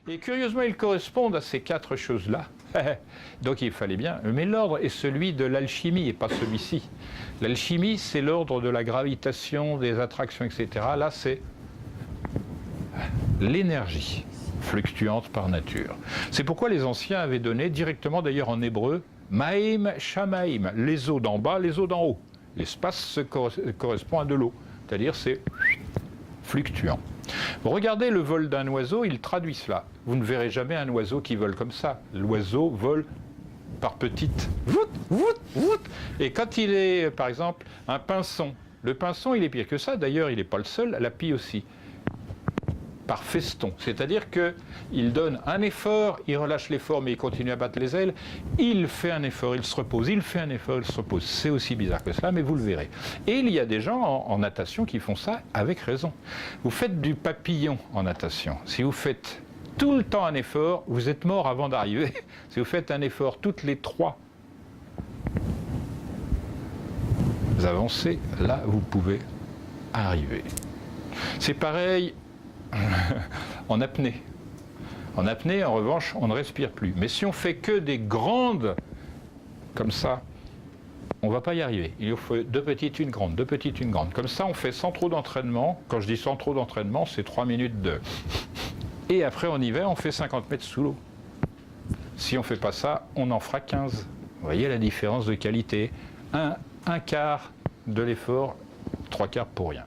Et curieusement, ils correspondent à ces 4 choses-là. Donc il fallait bien. Mais l'ordre est celui de l'alchimie et pas celui-ci. L'alchimie, c'est l'ordre de la gravitation, des attractions, etc. Là, c'est l'énergie fluctuante par nature. C'est pourquoi les anciens avaient donné directement, d'ailleurs en hébreu, Maïm, Shamaïm, les eaux d'en bas, les eaux d'en haut. L'espace correspond à de l'eau, c'est-à-dire c'est fluctuant. Regardez le vol d'un oiseau, il traduit cela. Vous ne verrez jamais un oiseau qui vole comme ça. L'oiseau vole par petites. Et quand il est, par exemple, un pinson, le pinson, il est pire que ça. D'ailleurs, il n'est pas le seul, la pie aussi. Par feston. C'est-à-dire qu'il donne un effort, il relâche l'effort, mais il continue à battre les ailes. Il fait un effort, il se repose. Il fait un effort, il se repose. C'est aussi bizarre que cela, mais vous le verrez. Et il y a des gens en natation qui font ça avec raison. Vous faites du papillon en natation. Si vous faites tout le temps un effort, vous êtes mort avant d'arriver. Si vous faites un effort toutes les 3 avancées, là, vous pouvez arriver. C'est pareil en apnée. En apnée, en revanche, on ne respire plus. Mais si on fait que des grandes, comme ça, on ne va pas y arriver. Il faut 2 petites, 1 grande, 2 petites, 1 grande. Comme ça, on fait sans trop d'entraînement. Quand je dis sans trop d'entraînement, c'est 3 minutes de... Et après, en hiver, on fait 50 mètres sous l'eau. Si on ne fait pas ça, on en fera 15. Vous voyez la différence de qualité. Un quart de l'effort, 3 quarts pour rien.